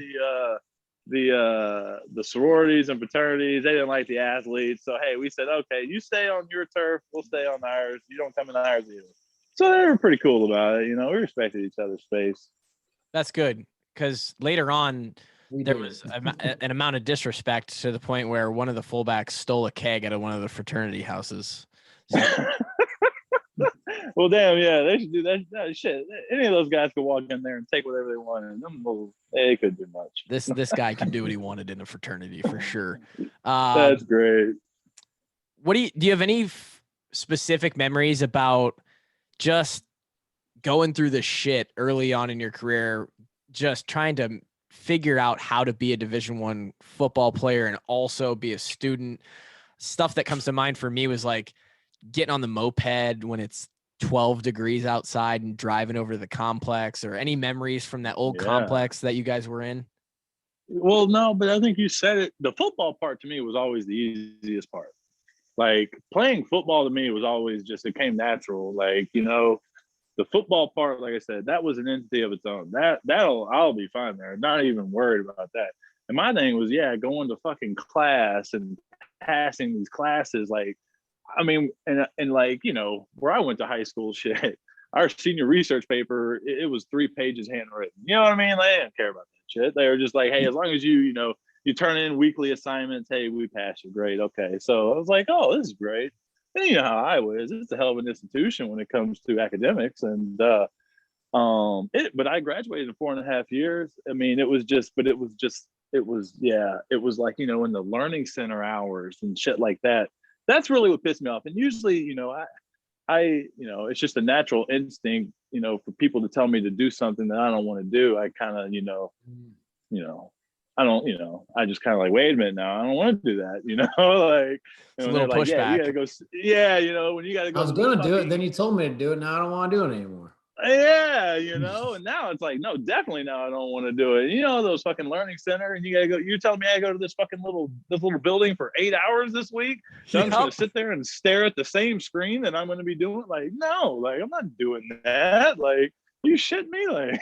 the sororities and fraternities. They didn't like the athletes. So hey, we said, okay, you stay on your turf, we'll stay on ours. You don't come in ours either. So they were pretty cool about it. You know, we respected each other's space. That's good, because later on there was an amount of disrespect to the point where one of the fullbacks stole a keg out of one of the fraternity houses. So. Well, damn, yeah, they should do that shit. Any of those guys could walk in there and take whatever they wanted. They couldn't do much. This guy can do what he wanted in a fraternity for sure. That's great. What do you have any specific memories about just going through the shit early on in your career, just trying to figure out how to be a Division I football player and also be a student? Stuff that comes to mind for me was like getting on the moped when it's 12 degrees outside and driving over to the complex, or any memories from that old complex that you guys were in? Well, no, but I think you said it. The football part to me was always the easiest part. Like playing football to me was always just, it came natural. Like, you know, the football part, like I said, that was an entity of its own. I'll be fine there. Not even worried about that. And my thing was, going to fucking class and passing these classes. Like, I mean, and like, you know, where I went to high school, shit, our senior research paper, it was 3 pages handwritten. You know what I mean? They didn't care about that shit. They were just like, hey, as long as you turn in weekly assignments, hey, we passed you. Great. Okay. So I was like, oh, this is great. And you know how I was. It's a hell of an institution when it comes to academics. And but I graduated in 4.5 years. I mean, it was like, you know, in the learning center hours and shit like that. That's really what pissed me off. And usually, you know, I you know, it's just a natural instinct, you know, for people to tell me to do something that I don't want to do. I kind of, I just kind of like, wait a minute now, I don't want to do that, you know, like, it's a little pushback. Yeah, you gotta go. Yeah, you know, when you gotta go. I was gonna do it, then you told me to do it. Now I don't want to do it anymore. Yeah, you know, and now it's like, no, definitely now I don't want to do it. You know, those fucking learning center, and you gotta go. You're telling me I go to this little building for 8 hours this week? So I'm just gonna sit there and stare at the same screen that I'm gonna be doing? Like, no, like I'm not doing that. Like, You shit me? Like,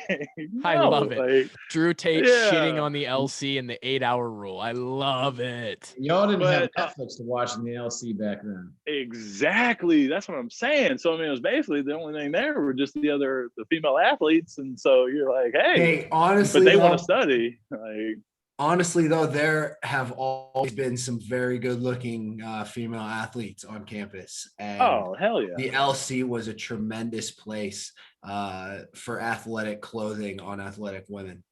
I no, love it. like, Drew Tate yeah. shitting on the LC and the 8-hour rule. I love it. Y'all didn't have But, Netflix to watch in the LC back then. exactly. That's what I'm saying. So I mean, it was basically the only thing there were just the female athletes, and so you're like, hey, Hey, but honestly, they want though, to study. Like, honestly, though, there have always been some very good-looking female athletes on campus, and oh hell yeah. the LC was a tremendous place for athletic clothing on athletic women.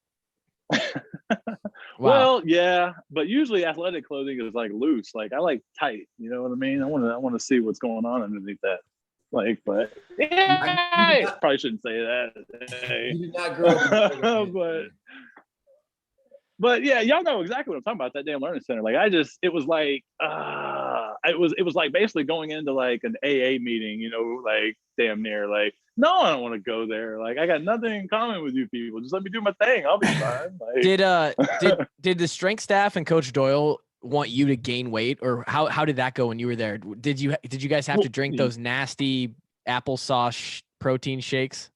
Wow. Well, yeah, but usually athletic clothing is like loose. Like I like tight. You know what I mean? I want to see what's going on underneath that. Like, but yeah, probably shouldn't say that. Hey. You did not grow up. But yeah, y'all know exactly what I'm talking about. That damn learning center. Like it was like it was like basically going into like an AA meeting. You know, like damn near like. No, I don't want to go there. Like I got nothing in common with you people. Just let me do my thing. I'll be fine. Like, did the strength staff and Coach Doyle want you to gain weight, or how did that go when you were there? Did you guys have to drink those nasty applesauce protein shakes?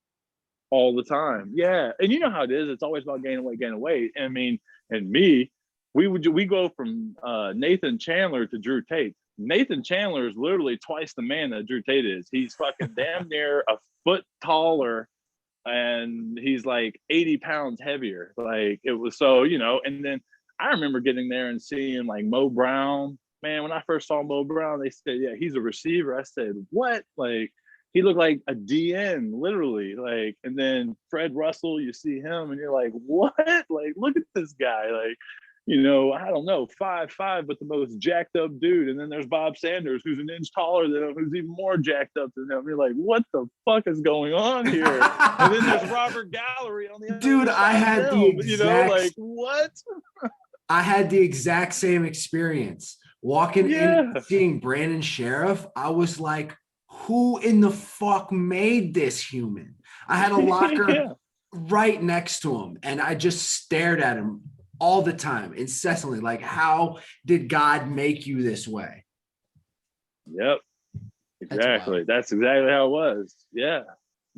All the time? Yeah. And you know how it is. It's always about gaining weight. And I mean, and me, we go from Nathan Chandler to Drew Tate. Nathan Chandler is literally twice the man that Drew Tate is. He's fucking damn near a foot taller, and he's like 80 pounds heavier. Like it was so, you know, and then I remember getting there and seeing like Mo Brown. Man, when I first saw Mo Brown, they said, yeah, he's a receiver. I said, what? Like he looked like a DN, literally. Like, and then Fred Russell, you see him and you're like, what? Like, look at this guy. Like, you know, I don't know, 5'5", but the most jacked up dude. And then there's Bob Sanders, who's an inch taller than him, who's even more jacked up than him. You're like, what the fuck is going on here? And then there's Robert Gallery on the other Dude, side I had of the him, exact, you know, like what? I had the exact same experience. Walking in, seeing Brandon Sheriff, I was like, who in the fuck made this human? I had a locker right next to him, and I just stared at him all the time, incessantly. Like, how did God make you this way? Yep. Exactly. That's exactly how it was. Yeah.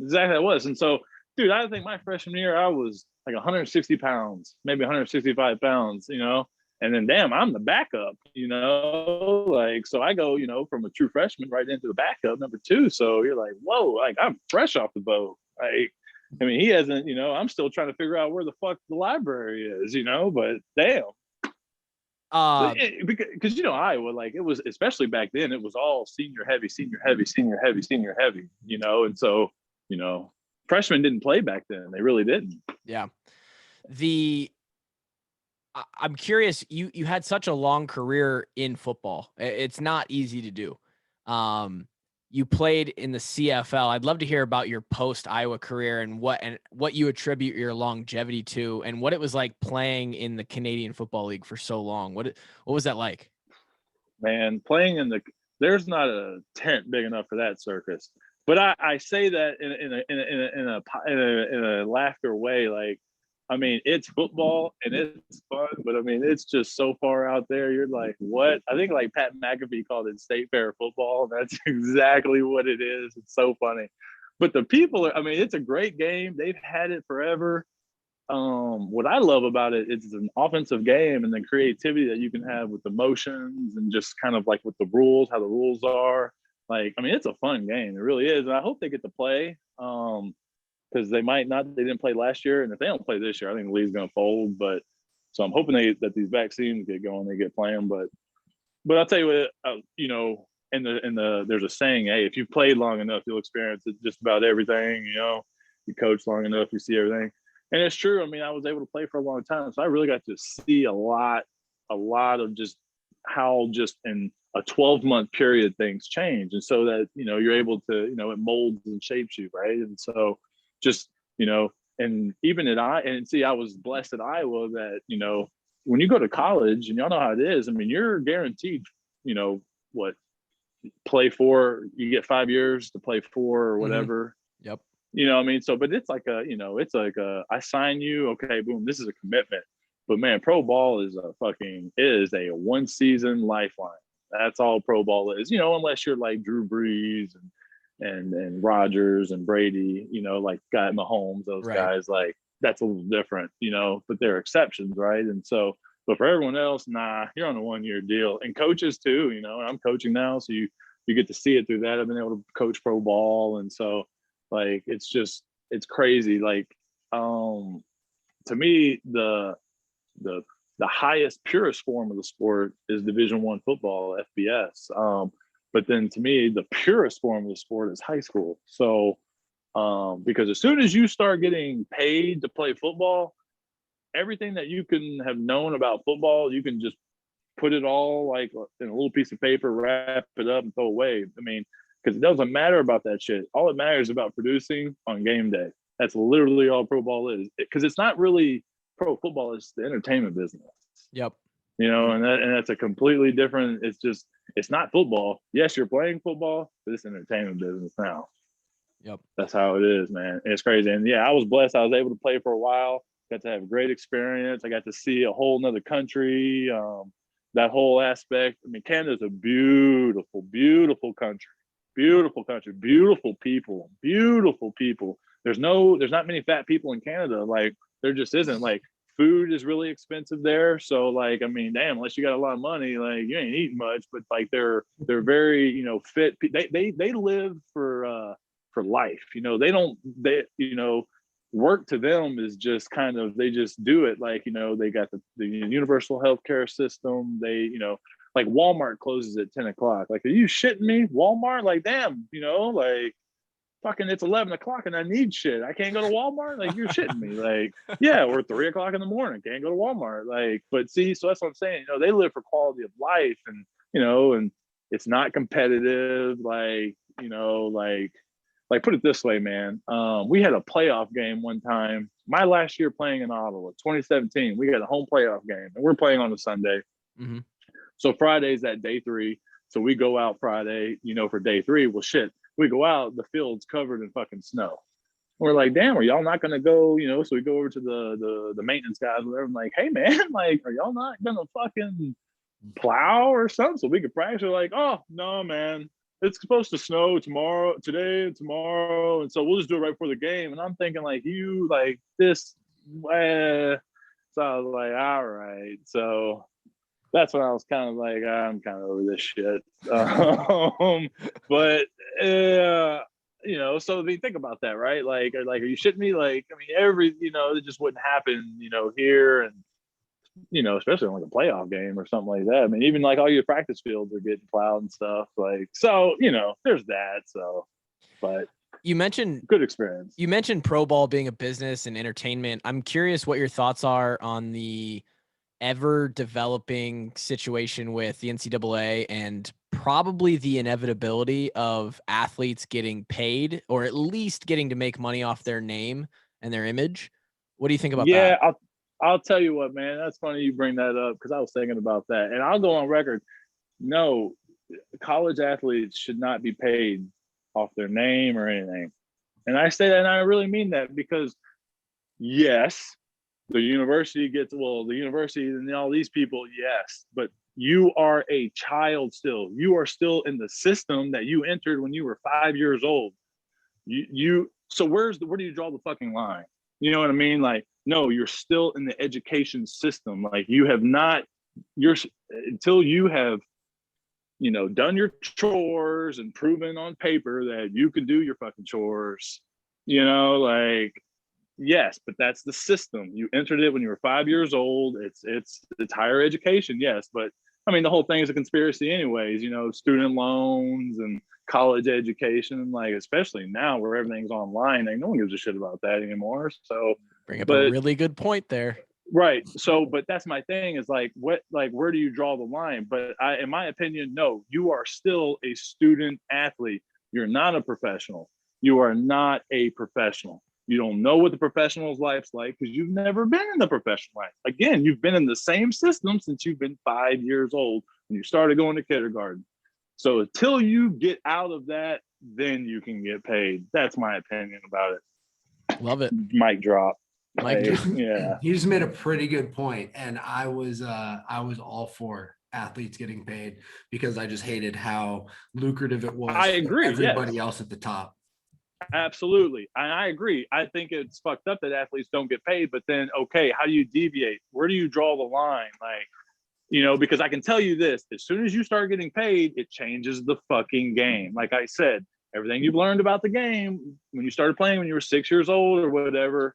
Exactly how it was. And so, dude, I think my freshman year, I was like 160 pounds, maybe 165 pounds, you know, and then damn, I'm the backup, you know, like, so I go, you know, from a true freshman right into the backup number 2. So you're like, whoa, like I'm fresh off the boat. Like, I mean, he hasn't, you know, I'm still trying to figure out where the fuck the library is, you know, but damn. Because, you know, Iowa, like it was, especially back then, it was all senior heavy, you know, and so, you know, freshmen didn't play back then. They really didn't. Yeah. I'm curious, you had such a long career in football. It's not easy to do. You played in the CFL. I'd love to hear about your post Iowa career and what you attribute your longevity to, and what it was like playing in the Canadian Football League for so long. What was that like? Man, playing there's not a tent big enough for that circus. But I say that in a laughter way. Like, I mean, it's football and it's fun, but I mean, it's just so far out there. You're like, what? I think like Pat McAfee called it state fair football. That's exactly what it is. It's so funny. But the people I mean, it's a great game. They've had it forever. What I love about it, it's an offensive game, and the creativity that you can have with the motions and just kind of like with the rules, how the rules are. Like, I mean, it's a fun game. It really is. And I hope they get to play. Because they didn't play last year, and if they don't play this year, I think the league's going to fold. But so I'm hoping that these vaccines get going, they get playing. But I'll tell you what, you know, there's a saying, hey, if you've played long enough, you'll experience just about everything. You know, you coach long enough, you see everything, and it's true. I mean, I was able to play for a long time, so I really got to see a lot of just how just in a 12-month period things change, and so that, you know, you're able to, you know, it molds and shapes you, right? And so just, you know, and even I was blessed at Iowa that, you know, when you go to college, and y'all know how it is, I mean, you're guaranteed, you know, you get 5 years to play for or whatever. Mm-hmm. Yep. You know what I mean? So, but it's like I sign you, okay, boom, this is a commitment. But man, pro ball is a 1 season lifeline. That's all pro ball is, you know, unless you're like Drew Brees and, and Rodgers and Brady, you know, like got Mahomes, those Right. guys, like that's a little different, you know, but they're exceptions, right? And so, but for everyone else, nah, you're on a 1-year deal. And coaches too, you know, and I'm coaching now, so you get to see it through that. I've been able to coach pro ball, and so like it's crazy. Like to me, the highest, purest form of the sport is Division I football, FBS. But then to me, the purest form of the sport is high school. So because as soon as you start getting paid to play football, everything that you can have known about football, you can just put it all like in a little piece of paper, wrap it up and throw away. I mean, because it doesn't matter about that shit. All it matters is about producing on game day. That's literally all pro ball is. Because it's not really pro football, it's the entertainment business. Yep. You know, and that's a completely different, it's not football. Yes, you're playing football, but it's entertainment business now. Yep. That's how it is, man. It's crazy. And yeah, I was blessed. I was able to play for a while, got to have a great experience. I got to see a whole nother country. That whole aspect. I mean, Canada's a beautiful, beautiful country. Beautiful country, beautiful people. There's not many fat people in Canada. Like there just isn't. Like food is really expensive there. So like, I mean, damn, unless you got a lot of money, like you ain't eating much. But like they're very, you know, fit. They live for life. You know, work to them is just kind of, they just do it. Like, you know, they got the universal healthcare system. They, you know, like Walmart closes at 10 o'clock. Like, are you shitting me? Walmart? Like, damn, you know, like fucking it's 11 o'clock and I need shit. I can't go to Walmart. Like, you're shitting me. Like, yeah, we're 3 o'clock in the morning. Can't go to Walmart. Like, but see, so that's what I'm saying. You know, they live for quality of life, and, you know, and it's not competitive. Like, you know, like put it this way, man. We had a playoff game one time. My last year playing in Ottawa, 2017, we had a home playoff game, and we're playing on a Sunday. Mm-hmm. So Friday's that day 3. So we go out Friday, you know, for day 3. Well, shit, we go out, the field's covered in fucking snow. We're like, damn, are y'all not gonna go? You know, so we go over to the maintenance guys, whatever. I'm like, hey man, like, are y'all not gonna fucking plow or something so we could practice? They're like, oh no, man. It's supposed to snow today and tomorrow. And so we'll just do it right before the game. And I'm thinking like, you like this. So I was like, all right. So that's when I was kind of like, I'm kind of over this shit. But, you know, so they think about that, right? Like, are you shitting me? Like, I mean, you know, it just wouldn't happen, you know, here. And, you know, especially on like a playoff game or something like that. I mean, even like all your practice fields are getting plowed and stuff. Like, so, you know, there's that. So, but you mentioned good experience. You mentioned pro ball being a business and entertainment. I'm curious what your thoughts are on the ever developing situation with the NCAA and probably the inevitability of athletes getting paid or at least getting to make money off their name and their image. What do you think about that? Yeah, I'll tell you what, man. That's funny you bring that up because I was thinking about that. And I'll go on record. No, college athletes should not be paid off their name or anything. And I say that and I really mean that because, yes, the university and all these people, yes. But you are a child still. You are still in the system that you entered when you were 5 years old. So where do you draw the fucking line? You know what I mean? Like, no, you're still in the education system. Like until you have, you know, done your chores and proven on paper that you can do your fucking chores, you know, like, yes, but that's the system. You entered it when you were 5 years old. It's higher education. Yes. But I mean, the whole thing is a conspiracy anyways, you know, student loans and college education, like, especially now where everything's online, like no one gives a shit about that anymore. So bring up a really good point there. Right. So, but that's my thing is like, where do you draw the line? But in my opinion, no, you are still a student athlete. You're not a professional. You are not a professional. You don't know what the professional's life's like because you've never been in the professional life. Again, you've been in the same system since you've been 5 years old when you started going to kindergarten. So until you get out of that, then you can get paid. That's my opinion about it. Love it. Mic drop. Mic drop. Yeah. You just made a pretty good point, and I was all for athletes getting paid because I just hated how lucrative it was I for agree, everybody yes. else at the top. Absolutely. I agree. I think it's fucked up that athletes don't get paid, but then, okay, how do you deviate? Where do you draw the line? Like, because I can tell you this, as soon as you start getting paid, it changes the fucking game. Like I said, everything you've learned about the game when you started playing when you were 6 years old or whatever,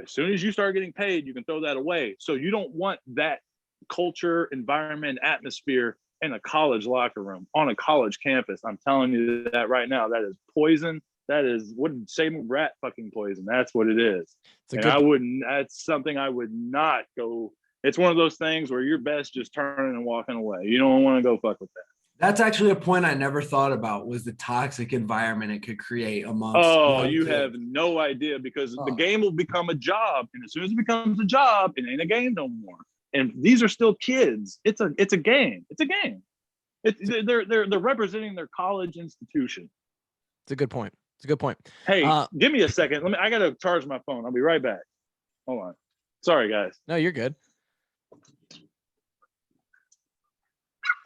as soon as you start getting paid, you can throw that away. So you don't want that culture, environment, atmosphere in a college locker room, on a college campus. I'm telling you that right now. That is poison. That is what same rat fucking poison. That's what it is. And that's something I would not go. It's one of those things where you're best just turning and walking away. You don't want to go fuck with that. That's actually a point I never thought about, was the toxic environment it could create amongst. Oh, you have no idea, because the game will become a job. And as soon as it becomes a job, it ain't a game no more. And these are still kids. It's a game. It's a game. They're representing their college institution. It's a good point. It's a good point. Hey, give me a second. I gotta charge my phone. I'll be right back. Hold on. Sorry, guys. No, you're good.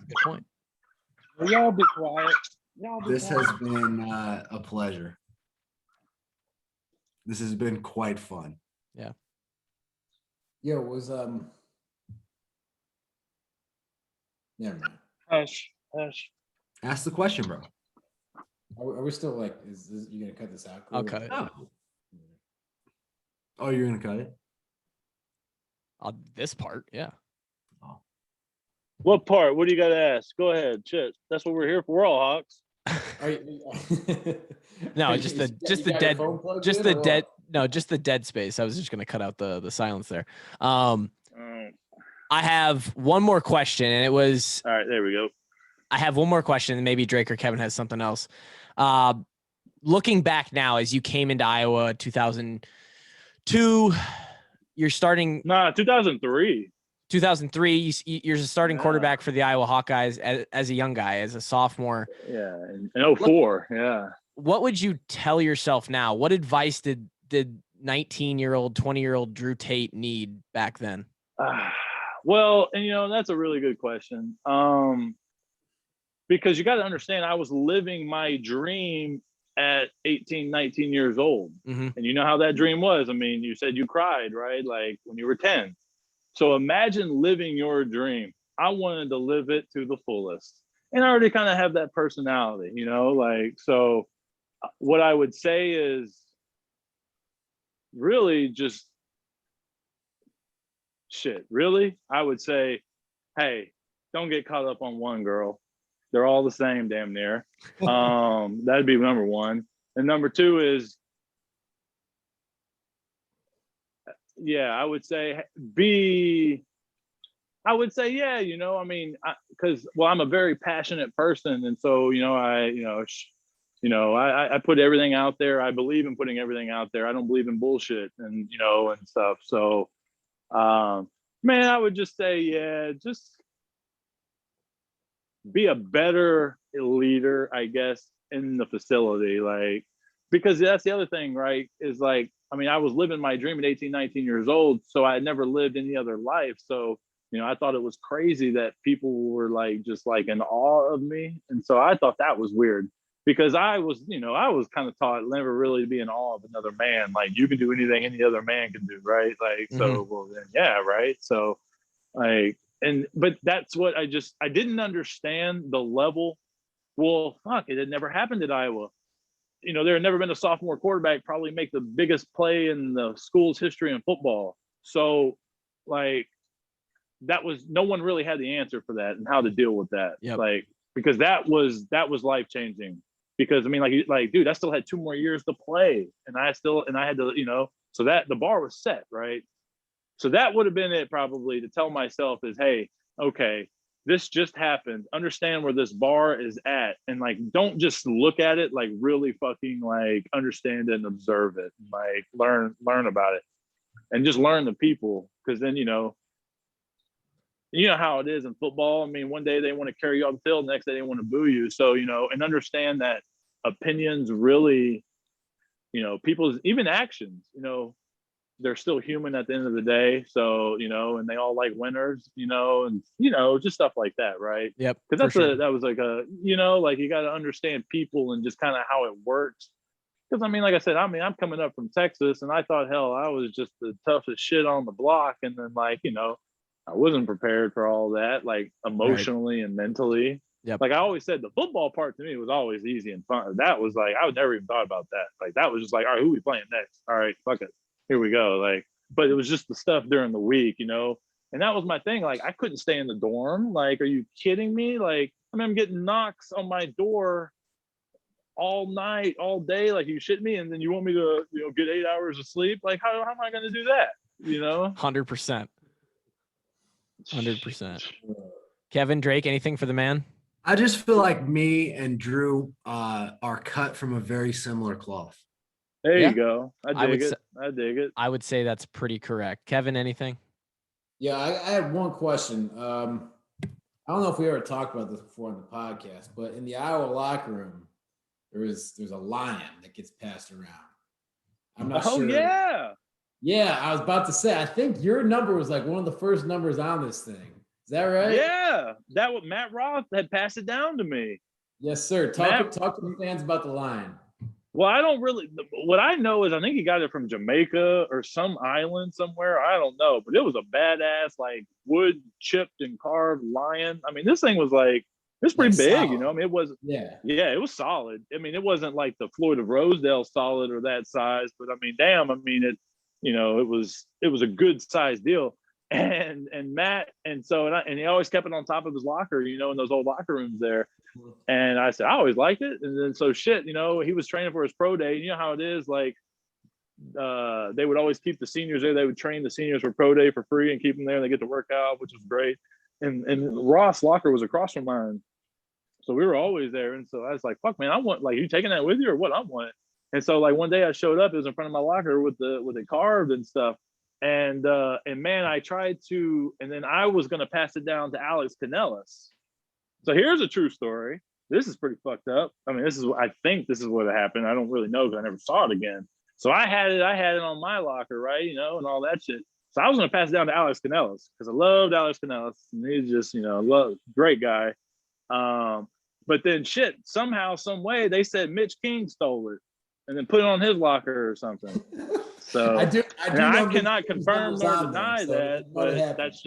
Good point. Y'all be quiet. This has been a pleasure. This has been quite fun. Yeah. Yo, was never mind. Hush. Ask the question, bro. Are we still like? Is you gonna cut this out? I'll cut it. Oh, you're gonna cut it? This part, yeah. What part? What do you got to ask? Go ahead. Shit. That's what we're here for. We're all Hawks. No, just the dead space. I was just gonna cut out the silence there. I have one more question, and it was. All right, there we go. I have one more question, and maybe Drake or Kevin has something else. Looking back now, as you came into Iowa 2002, you're starting. 2003. 2003, you're a starting quarterback for the Iowa Hawkeyes as a young guy, as a sophomore. Yeah, in 04, yeah. What would you tell yourself now? What advice did 19-year-old, 20-year-old Drew Tate need back then? Well, and that's a really good question. Because you got to understand, I was living my dream at 18, 19 years old. Mm-hmm. And you know how that dream was. I mean, you said you cried, right? Like when you were 10. So imagine living your dream. I wanted to live it to the fullest. And I already kind of have that personality, so what I would say is really just really, I would say, hey, don't get caught up on one girl. They're all the same damn near. That'd be number one. And number two is, I would say because I'm a very passionate person. And so, I put everything out there. I believe in putting everything out there. I don't believe in bullshit and stuff. So, I would just say, just be a better leader, I guess, in the facility. Because that's the other thing, right? Is I was living my dream at 18, 19 years old. So I had never lived any other life. So, I thought it was crazy that people were just in awe of me. And so I thought that was weird because I was kind of taught never really to be in awe of another man. You can do anything any other man can do. Right. So, well then, yeah. Right. So but that's what I didn't understand the level. Well, fuck, it had never happened at Iowa. There had never been a sophomore quarterback probably make the biggest play in the school's history in football. So that was, no one really had the answer for that and how to deal with that. Yep. Because that was life-changing because dude, I still had 2 more years to play and I had to, so that the bar was set. Right. So that would have been it probably to tell myself is, hey, okay, this just happened. Understand where this bar is at. And don't just look at it, really fucking understand it and observe it. And, learn about it and just learn the people. Cause then, you know how it is in football. I mean, one day they want to carry you off the field, the next day they want to boo you. So, and understand that opinions really, people's even actions, they're still human at the end of the day. So, and they all like winners, and, just stuff like that. Right. Yep. Because sure. that was like like you got to understand people and just kind of how it works. Because like I said, I'm coming up from Texas and I thought, hell, I was just the toughest shit on the block. And then I wasn't prepared for all that, like emotionally and mentally. Yep. Like I always said, the football part to me was always easy and fun. That was like, I would never even thought about that. Like that was just like, all right, who we playing next? All right, fuck it. Here we go. Like, but it was just the stuff during the week, and that was my thing. Like I couldn't stay in the dorm. Like, are you kidding me? Like, I'm getting knocks on my door all night, all day. Like, you shit me. And then you want me to, get 8 hours of sleep. Like, how am I going to do that? 100%. 100%. Kevin, Drake, anything for the man? I just feel like me and Drew are cut from a very similar cloth. There you go. I dig it. I would say that's pretty correct. Kevin, anything? Yeah, I had one question. I don't know if we ever talked about this before on the podcast, but in the Iowa locker room, there's a lion that gets passed around. I'm not sure. Oh, yeah. Yeah, I was about to say, I think your number was like one of the first numbers on this thing. Is that right? Yeah, that was Matt Roth had passed it down to me. Yes, sir. Talk to the fans about the line. Well, I don't really. What I know is I think he got it from Jamaica or some island somewhere. I don't know, but it was a badass, like wood chipped and carved lion. This thing was like, it's pretty big, solid. It was. Yeah, it was solid. It wasn't like the Floyd of Rosedale solid or that size, but damn, it, it was a good size deal. And Matt, and he always kept it on top of his locker, in those old locker rooms there. And I said, I always liked it. And then so he was training for his pro day. You know how it is, like they would always keep the seniors there. They would train the seniors for pro day for free and keep them there. And they get to work out, which was great. And Roth's locker was across from mine. So we were always there. And so I was like, fuck, man, I want, like, you taking that with you or what? I want it. And so like one day I showed up, it was in front of my locker with it carved and stuff. And man, I tried to, and then I was going to pass it down to Alex Canellis. So here's a true story. This is pretty fucked up. I think this is what happened. I don't really know because I never saw it again. So I had it on my locker, right? And all that shit. So I was going to pass it down to Alex Canellis because I loved Alex Canellis. And he's just, great guy. But then somehow, some way, they said Mitch King stole it and then put it on his locker or something. So I cannot confirm nor deny that, but that's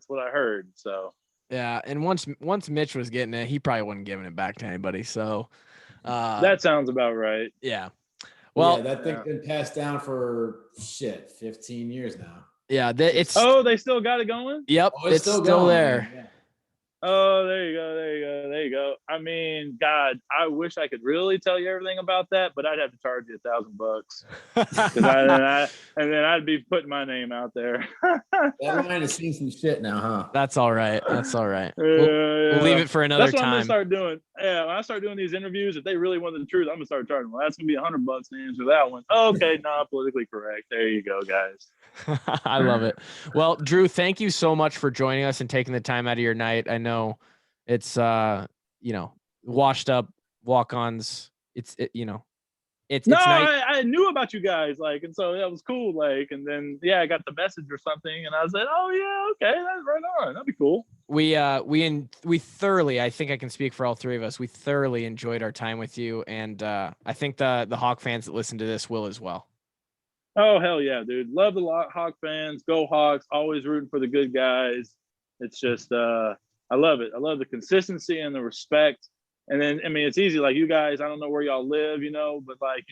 what I heard. So yeah, and once Mitch was getting it, he probably wasn't giving it back to anybody. So that sounds about right. Yeah. Well, that thing's been passed down for 15 years now. Yeah, they still got it going. Yep, it's still there. Yeah. Oh, there you go. God, I wish I could really tell you everything about that, but I'd have to charge you $1,000 and then I'd be putting my name out there. That line has seen some shit now, huh? That's all right. We'll leave it for another time. That's what I'm gonna start doing. Yeah, when I start doing these interviews, if they really wanted the truth, I'm gonna start charging. Well, that's gonna be $100 to answer that one. Okay, not politically correct. There you go, guys. I love it. Well, Drew, thank you so much for joining us and taking the time out of your night. I know it's washed up Walkons. It's night. I knew about you guys, like, and so that was cool, like, and then I got the message or something, and I said, oh yeah, okay, that's right on, that'd be cool. We thoroughly, I think I can speak for all three of us, we thoroughly enjoyed our time with you, and I think the Hawk fans that listen to this will as well. Oh, hell yeah, dude. Love the Hawk fans. Go Hawks. Always rooting for the good guys. It's just, I love it. I love the consistency and the respect. And then, it's easy. Like, you guys, I don't know where y'all live, but like,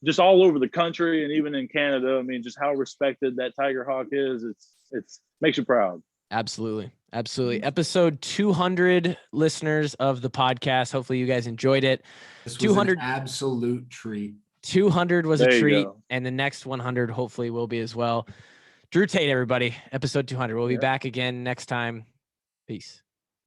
just all over the country and even in Canada, just how respected that Tiger Hawk is. It's makes you proud. Absolutely. Episode 200, listeners of the podcast. Hopefully you guys enjoyed it. This was 200 an absolute treat. 200 was a treat, and the next 100 hopefully will be as well. Drew Tate, everybody, episode 200. We'll be back again next time. Peace.